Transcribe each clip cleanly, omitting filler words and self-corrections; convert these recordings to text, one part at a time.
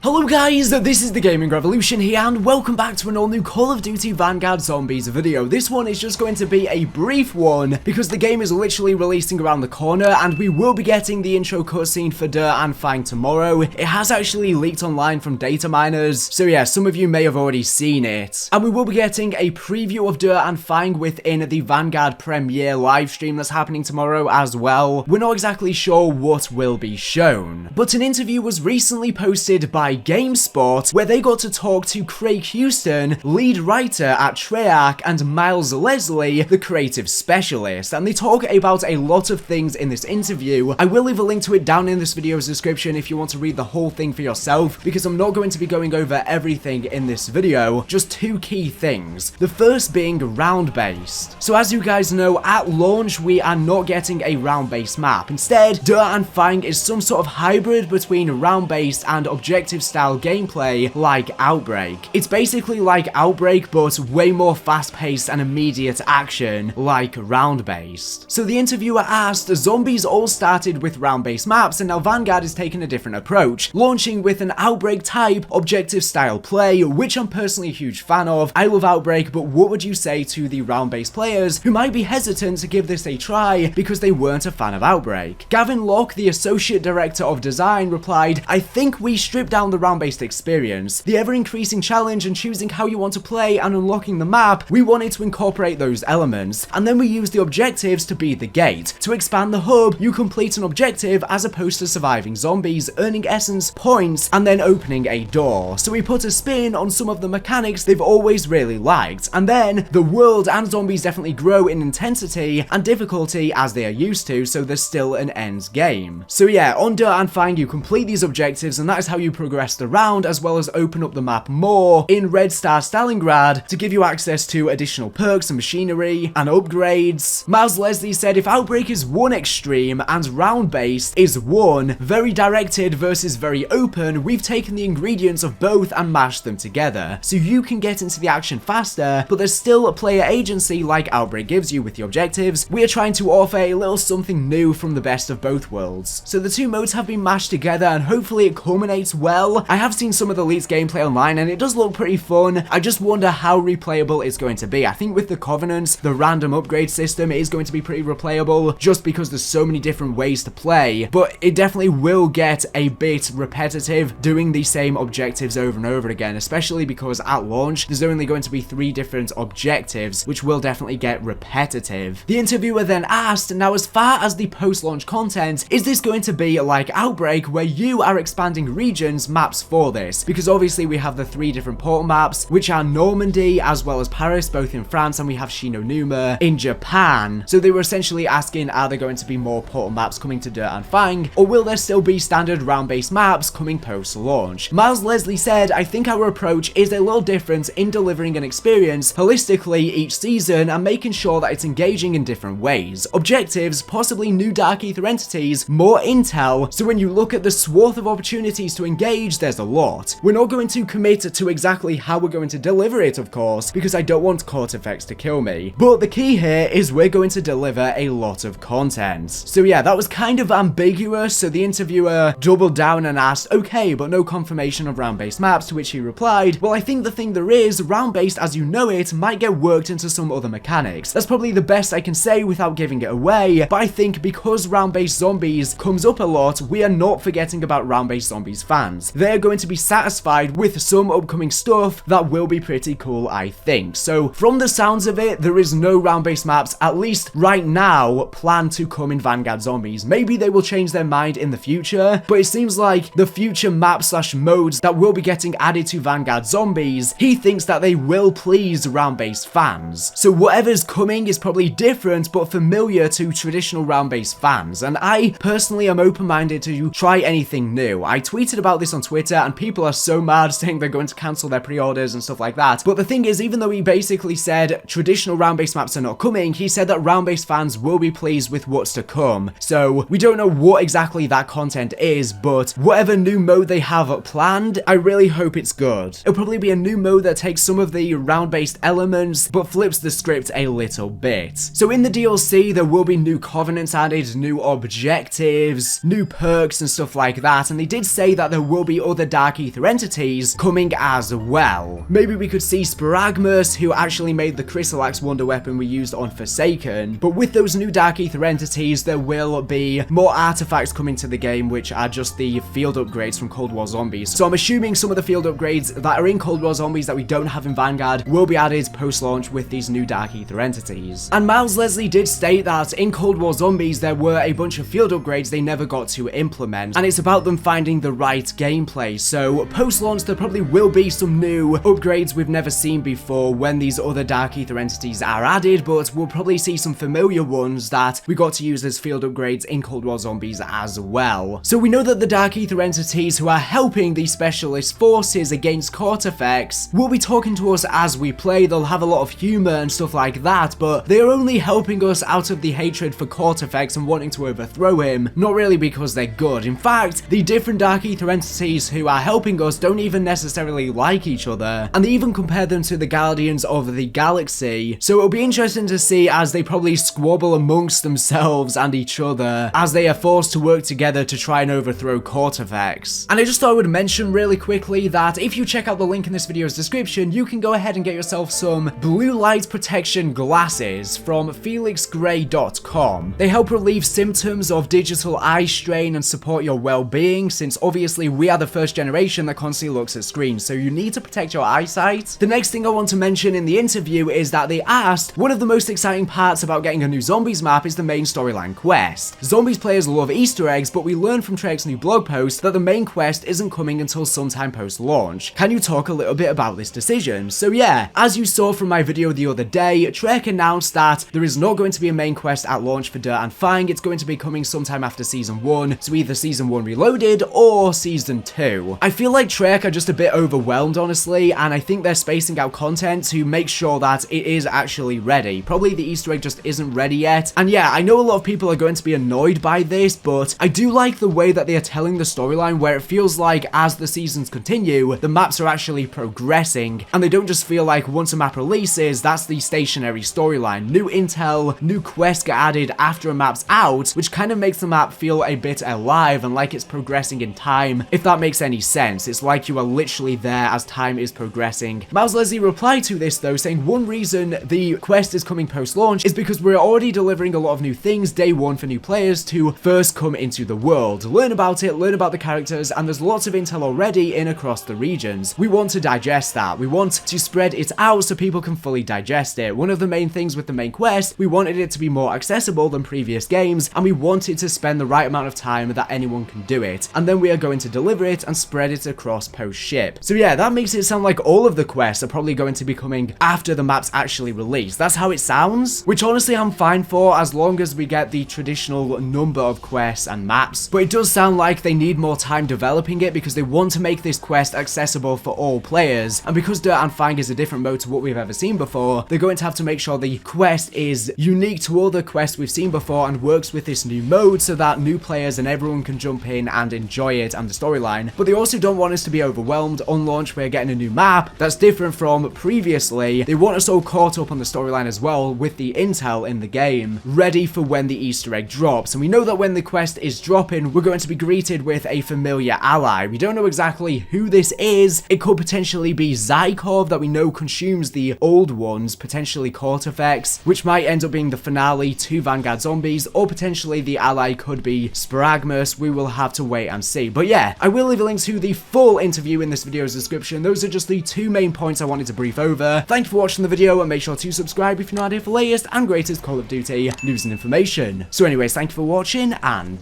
Hello guys, this is the Gaming Revolution here and welcome back to an all new Call of Duty Vanguard Zombies video. This one is just going to be a brief one because the game is literally releasing around the corner and we will be getting the intro cutscene for Anfang tomorrow. It has actually leaked online from data miners, so yeah, some of you may have already seen it. And we will be getting a preview of Anfang within the Vanguard premiere livestream that's happening tomorrow as well. We're not exactly sure what will be shown, but an interview was recently posted by GameSpot where they got to talk to Craig Houston, lead writer at Treyarch, and Miles Leslie, the creative specialist, and they talk about a lot of things in this interview. I will leave a link to it down in this video's description if you want to read the whole thing for yourself, because I'm not going to be going over everything in this video, just two key things. The first being round-based. So as you guys know, at launch we are not getting a round-based map. Instead, Anfang is some sort of hybrid between round-based and objective style gameplay like Outbreak. It's basically like Outbreak but way more fast-paced and immediate action like round-based. So the interviewer asked, zombies all started with round-based maps and now Vanguard is taking a different approach, launching with an Outbreak type objective style play, which I'm personally a huge fan of. I love Outbreak, but what would you say to the round-based players who might be hesitant to give this a try because they weren't a fan of Outbreak? Gavin Locke, the associate director of design, replied, "I think we stripped down the round-based experience, the ever-increasing challenge and choosing how you want to play and unlocking the map. We wanted to incorporate those elements, and then we used the objectives to be the gate. To expand the hub, you complete an objective as opposed to surviving zombies, earning essence points, and then opening a door. So we put a spin on some of the mechanics they've always really liked, and then the world and zombies definitely grow in intensity and difficulty as they are used to, so there's still an end game." So yeah, on Anfang you complete these objectives and that is how you progress around, as well as open up the map more in Red Star Stalingrad to give you access to additional perks and machinery and upgrades. Miles Leslie said, "If Outbreak is one extreme and round-based is one, very directed versus very open, we've taken the ingredients of both and mashed them together. So you can get into the action faster, but there's still a player agency like Outbreak gives you with the objectives. We are trying to offer a little something new from the best of both worlds." So the two modes have been mashed together and hopefully it culminates well. I have seen some of the leaked gameplay online and it does look pretty fun. I just wonder how replayable it's going to be. I think with the Covenants, the random upgrade system is going to be pretty replayable just because there's so many different ways to play, but it definitely will get a bit repetitive doing the same objectives over and over again, especially because at launch there's only going to be 3 different objectives, which will definitely get repetitive. The interviewer then asked, "Now as far as the post-launch content, is this going to be like Outbreak where you are expanding regions, maps for this?" Because obviously we have the 3 different portal maps, which are Normandy as well as Paris, both in France, and we have Shinonuma in Japan. So they were essentially asking, are there going to be more portal maps coming to Anfang, or will there still be standard round-based maps coming post-launch? Miles Leslie said, "I think our approach is a little different in delivering an experience holistically each season and making sure that it's engaging in different ways. Objectives, possibly new Dark Aether entities, more intel, so when you look at the swath of opportunities to engage, there's a lot. We're not going to commit to exactly how we're going to deliver it, of course, because I don't want Artefacts to kill me. But the key here is we're going to deliver a lot of content." So yeah, that was kind of ambiguous, so the interviewer doubled down and asked, "Okay, but no confirmation of round-based maps," to which he replied, "Well, I think the thing there is, round-based as you know it might get worked into some other mechanics. That's probably the best I can say without giving it away, but I think because round-based zombies comes up a lot, we are not forgetting about round-based zombies fans. They're going to be satisfied with some upcoming stuff that will be pretty cool, I think." So from the sounds of it, there is no round-based maps, at least right now, planned to come in Vanguard Zombies. Maybe they will change their mind in the future, but it seems like the future maps/modes that will be getting added to Vanguard Zombies, he thinks that they will please round-based fans. So whatever's coming is probably different but familiar to traditional round-based fans, and I personally am open-minded to try anything new. I tweeted about this on Twitter and people are so mad saying they're going to cancel their pre-orders and stuff like that, but the thing is, even though he basically said traditional round-based maps are not coming, he said that round-based fans will be pleased with what's to come. So we don't know what exactly that content is, but whatever new mode they have planned, I really hope it's good. It'll probably be a new mode that takes some of the round-based elements but flips the script a little bit. So in the DLC there will be new covenants added, new objectives, new perks and stuff like that, and they did say that there will be be other Dark Aether entities coming as well. Maybe we could see Sparagmus, who actually made the Chrysalax wonder weapon we used on Forsaken, but with those new Dark Aether entities, there will be more artifacts coming to the game, which are just the field upgrades from Cold War Zombies. So I'm assuming some of the field upgrades that are in Cold War Zombies that we don't have in Vanguard will be added post-launch with these new Dark Aether entities. And Miles Leslie did state that in Cold War Zombies there were a bunch of field upgrades they never got to implement, and it's about them finding the right gameplay. So post-launch there probably will be some new upgrades we've never seen before when these other Dark Aether entities are added, but we'll probably see some familiar ones that we got to use as field upgrades in Cold War Zombies as well. So we know that the Dark Aether entities who are helping these specialist forces against Artefacts will be talking to us as we play. They'll have a lot of humor and stuff like that, but they're only helping us out of the hatred for Artefacts and wanting to overthrow him, not really because they're good. In fact, the different Dark Aether entities who are helping us don't even necessarily like each other, and they even compare them to the Guardians of the Galaxy. So it'll be interesting to see as they probably squabble amongst themselves and each other as they are forced to work together to try and overthrow Artefacts. And I just thought I would mention really quickly that if you check out the link in this video's description, you can go ahead and get yourself some blue light protection glasses from felixgray.com. They help relieve symptoms of digital eye strain and support your well-being, since obviously we are the first generation that constantly looks at screens, so you need to protect your eyesight. The next thing I want to mention in the interview is that they asked, one of the most exciting parts about getting a new Zombies map is the main storyline quest. Zombies players love Easter eggs, but we learned from Treyarch's new blog post that the main quest isn't coming until sometime post-launch. Can you talk a little bit about this decision? So yeah, as you saw from my video the other day, Treyarch announced that there is not going to be a main quest at launch for Anfang. It's going to be coming sometime after Season 1, so either Season 1 Reloaded or Season 2. I feel like Treyarch are just a bit overwhelmed, honestly, and I think they're spacing out content to make sure that it is actually ready. Probably the Easter egg just isn't ready yet, and yeah, I know a lot of people are going to be annoyed by this, but I do like the way that they are telling the storyline, where it feels like as the seasons continue, the maps are actually progressing, and they don't just feel like once a map releases, that's the stationary storyline. New intel, new quests get added after a map's out, which kind of makes the map feel a bit alive and like it's progressing in time, if that makes any sense. It's like you are literally there as time is progressing. Miles Leslie replied to this though, saying one reason the quest is coming post-launch is because we're already delivering a lot of new things day one for new players to first come into the world, learn about it, learn about the characters, and there's lots of intel already in across the regions. We want to digest that. We want to spread it out so people can fully digest it. One of the main things with the main quest, we wanted it to be more accessible than previous games, and we wanted to spend the right amount of time that anyone can do it, and then we are going to deliver it and spread it across post-ship. So yeah, that makes it sound like all of the quests are probably going to be coming after the map's actually released. That's how it sounds, which honestly I'm fine for as long as we get the traditional number of quests and maps, but it does sound like they need more time developing it because they want to make this quest accessible for all players, and because Anfang is a different mode to what we've ever seen before, they're going to have to make sure the quest is unique to all the quests we've seen before and works with this new mode so that new players and everyone can jump in and enjoy it and the storyline. But they also don't want us to be overwhelmed. On launch we're getting a new map that's different from previously. They want us all caught up on the storyline as well with the intel in the game, ready for when the Easter egg drops. And we know that when the quest is dropping, we're going to be greeted with a familiar ally. We don't know exactly who this is. It could potentially be Zykov that we know consumes the old ones, potentially Artefacts, which might end up being the finale to Vanguard Zombies, or potentially the ally could be Sparagmus. We will have to wait and see. But yeah, I will leave a link to the full interview in this video's description. Those are just the two main points I wanted to brief over. Thank you for watching the video, and make sure to subscribe if you're not here for the latest and greatest Call of Duty news and information. So anyways, thank you for watching, and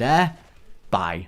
bye.